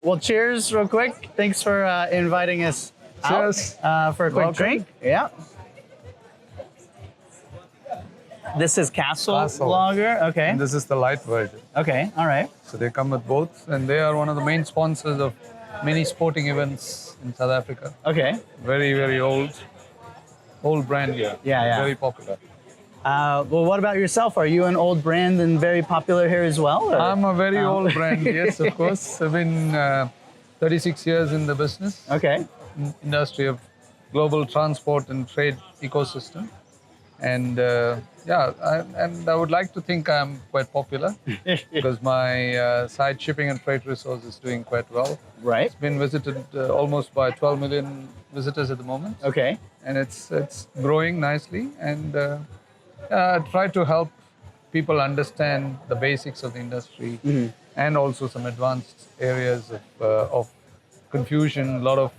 Well, cheers real quick. Thanks for inviting us Cheers. out for a quick Welcome. drink. Yeah. This is Castle Lager. Okay. And this is the light version. Okay. All right. So they come with both, and they are one of the main sponsors of many sporting events in South Africa. Okay. Very, very old brand here. Yeah. Very popular. Well, what about yourself? Are you an old brand and very popular here as well? Or? I'm a very old brand, yes, of course. I've been 36 years in the business. Okay. Industry of global transport and trade ecosystem. And I would like to think I'm quite popular because my site shipping and freight resource is doing quite well. Right. It's been visited almost by 12 million visitors at the moment. Okay. And it's growing nicely. And I try to help people understand the basics of the industry and also some advanced areas of confusion, a lot of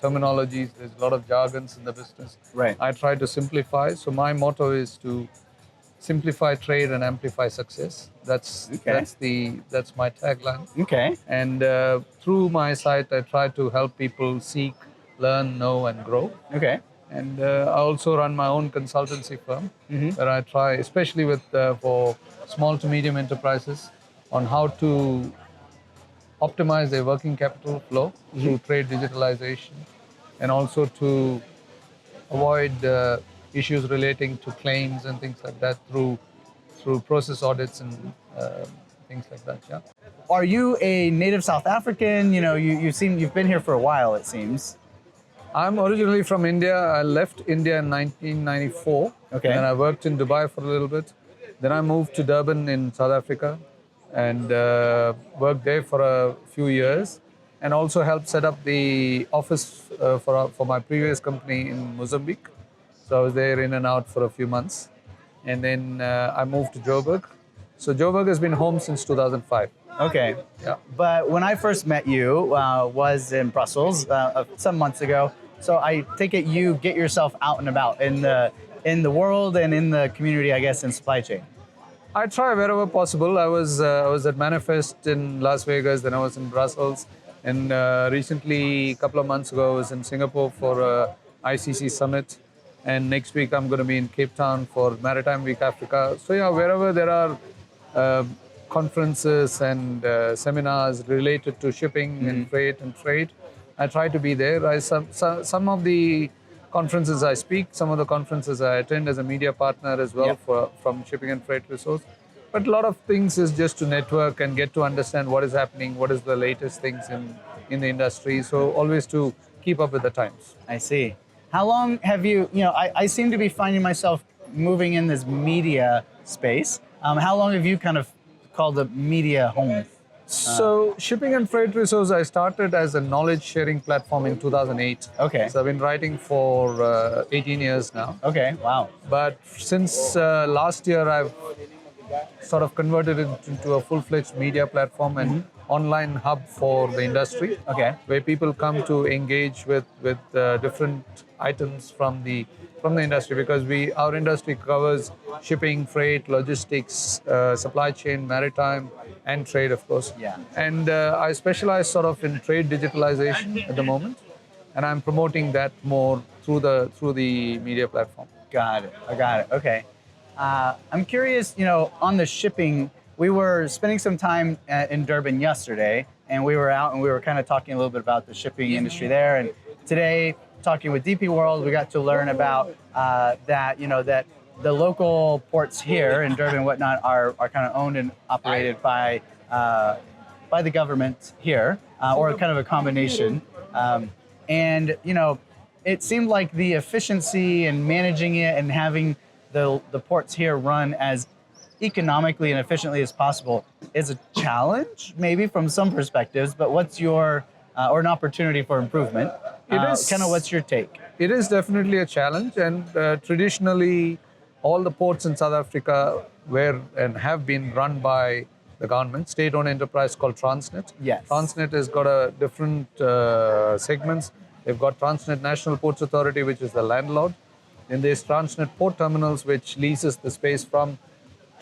terminologies, there's a lot of jargons in the business. Right. I try to simplify. So my motto is to simplify trade and amplify success. That's my tagline. Okay. And through my site, I try to help people seek, learn, know, and grow. Okay. And I also run my own consultancy firm where I try, especially for small to medium enterprises, on how to optimize their working capital flow through trade digitalization, and also to avoid issues relating to claims and things like that through process audits and things like that. Yeah. Are you a native South African? You know, you've been here for a while, it seems. I'm originally from India. I left India in 1994. Okay. And I worked in Dubai for a little bit. Then I moved to Durban in South Africa and worked there for a few years, and also helped set up the office for my previous company in Mozambique. So I was there in and out for a few months. And then I moved to Joburg. So Joburg has been home since 2005. Okay. Yeah. But when I first met you was in Brussels some months ago. So I take it you get yourself out and about in the world and in the community, I guess, in supply chain. I try wherever possible. I was at Manifest in Las Vegas, then I was in Brussels, and recently, a couple of months ago, I was in Singapore for a ICC summit, and next week I'm going to be in Cape Town for Maritime Week Africa. So yeah, wherever there are conferences and seminars related to shipping and freight and trade, I try to be there. Some of the conferences I speak, some of the conferences I attend as a media partner as well from shipping and freight resource. But a lot of things is just to network and get to understand what is happening, what is the latest things in the industry. So always to keep up with the times. I see. How long have I seem to be finding myself moving in this media space. How long have you kind of called the media home? So shipping and freight resource, I started as a knowledge sharing platform in 2008. Okay. So I've been writing for 18 years now. Okay, wow. But since last year, I've sort of converted it into a full-fledged media platform and online hub for the industry. Okay. Where people come to engage with different items from the industry, because our industry covers shipping, freight, logistics, supply chain, maritime, and trade, of course. Yeah. And I specialize sort of in trade digitalization at the moment, and I'm promoting that more through the media platform. Got it. I got it. Okay. I'm curious, on the shipping, we were spending some time in Durban yesterday, and we were out and we were kind of talking a little bit about the shipping industry there. And today, talking with DP World, we got to learn about that the local ports here in Durban and whatnot are kind of owned and operated by the government here, or kind of a combination. And it seemed like the efficiency and managing it and having the ports here run as economically and efficiently as possible is a challenge, maybe from some perspectives. But what's your or an opportunity for improvement? It is kind of what's your take? It is definitely a challenge, and traditionally, all the ports in South Africa were and have been run by the government, state-owned enterprise called Transnet. Yes. Transnet has got a different segments. They've got Transnet National Ports Authority, which is the landlord. Then there's Transnet Port Terminals, which leases the space from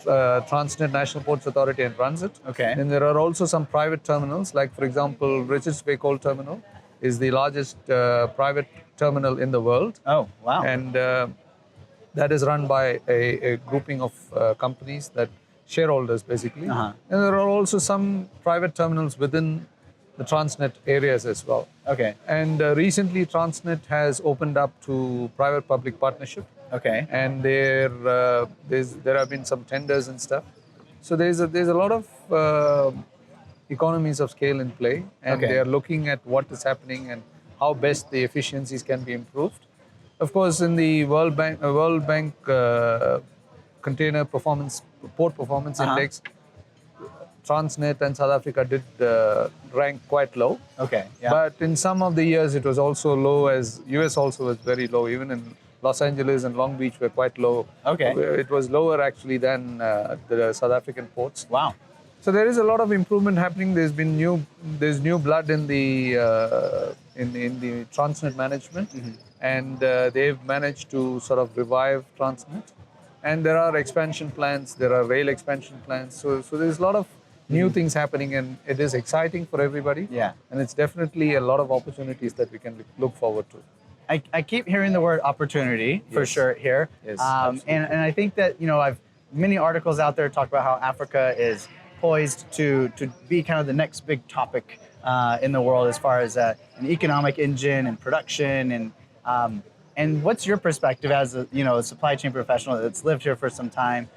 Transnet National Ports Authority and runs it. Okay. And there are also some private terminals, like for example, Richards Bay Coal Terminal is the largest private terminal in the world. Oh, wow. And that is run by a grouping of companies that shareholders basically. Uh-huh. And there are also some private terminals within the Transnet areas as well. Okay. And recently Transnet has opened up to private-public partnership. Okay. And there have been some tenders and stuff. So there's a lot of economies of scale in play, and Okay. they are looking at what is happening and how best the efficiencies can be improved. Of course, in the World Bank container performance port performance Uh-huh. index, Transnet and South Africa did rank quite low. Okay. Yeah. But in some of the years, it was also low, as US also was very low. Even in Los Angeles and Long Beach were quite low. Okay. It was lower actually than the South African ports. Wow. So there is a lot of improvement happening. There's new blood in the Transnet management, and they've managed to sort of revive Transnet. And there are expansion plans. There are rail expansion plans. So there's a lot of new things happening, and it is exciting for everybody. Yeah. And it's definitely a lot of opportunities that we can look forward to. I keep hearing the word opportunity for Yes. sure here. Yes, and I think that, I've many articles out there talk about how Africa is poised to be kind of the next big topic in the world as far as an economic engine and production and what's your perspective as a supply chain professional that's lived here for some time?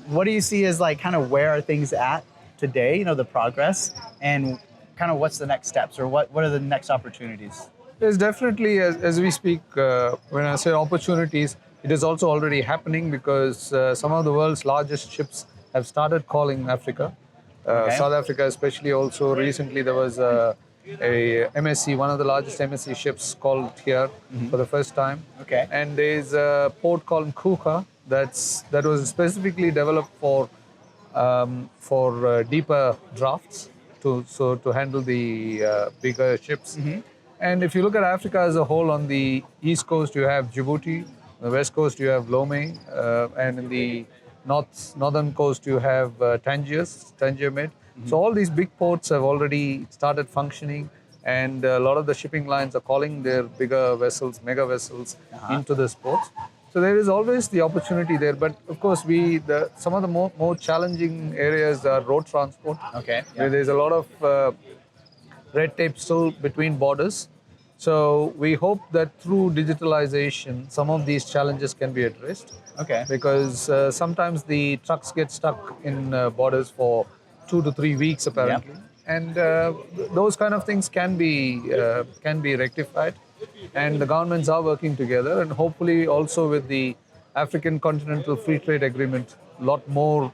What do you see as like kind of where are things at today? The progress and kind of what's the next steps or what are the next opportunities? There's definitely, as we speak, when I say opportunities, it is also already happening because some of the world's largest ships have started calling Africa. Okay. South Africa especially also. Recently there was a MSC, one of the largest MSC ships called here for the first time. Okay. And there's a port called Kuka that was specifically developed for deeper drafts to handle the bigger ships. And if you look at Africa as a whole, on the east coast you have Djibouti, on the west coast you have Lomé, and in the northern coast you have Tangier Med. So all these big ports have already started functioning, and a lot of the shipping lines are calling their bigger vessels, mega vessels, into these ports. So there is always the opportunity there, but of course some of the more challenging areas are road transport. Okay. Where there's a lot of red tape still between borders. So we hope that through digitalization, some of these challenges can be addressed. Okay. Because sometimes the trucks get stuck in borders for 2 to 3 weeks apparently. And those kind of things can be rectified. And the governments are working together, and hopefully also with the African Continental Free Trade Agreement, a lot more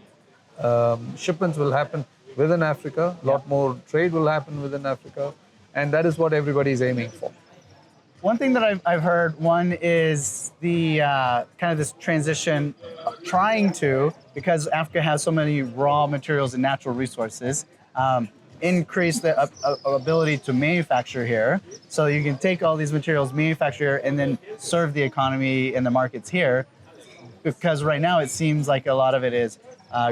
shipments will happen within Africa, a lot more trade will happen within Africa, and that is what everybody is aiming for. One thing that I've heard, one is the kind of this transition, trying to, because Africa has so many raw materials and natural resources, increase the ability to manufacture here. So you can take all these materials, manufacture here, and then serve the economy and the markets here. Because right now it seems like a lot of it is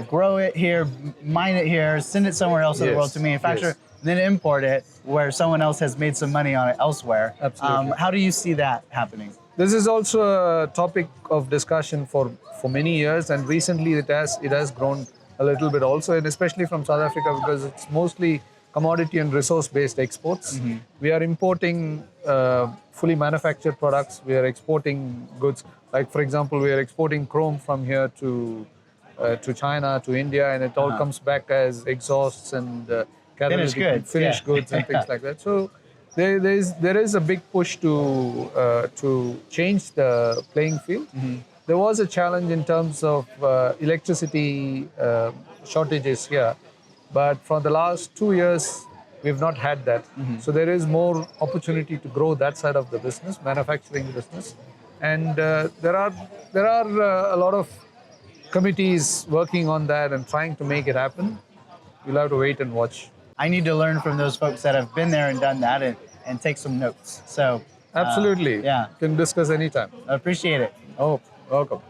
grow it here, mine it here, send it somewhere else in the world to manufacture, then import it where someone else has made some money on it elsewhere. Absolutely. How do you see that happening? This is also a topic of discussion for many years, and recently it has grown a little bit also, and especially from South Africa, because it's mostly commodity and resource-based exports. We are importing fully manufactured products. We are exporting goods. Like for example, we are exporting chrome from here to China, to India, and it all comes back as exhausts and finished goods and things like that. So there is a big push to change the playing field. There was a challenge in terms of electricity shortages here, but for the last 2 years we've not had that. So there is more opportunity to grow that side of the business, manufacturing business, and there are a lot of committees working on that and trying to make it happen. You'll have to wait and watch. I need to learn from those folks that have been there and done that and take some notes. So Absolutely. yeah. You can discuss anytime. I appreciate it. Oh, welcome.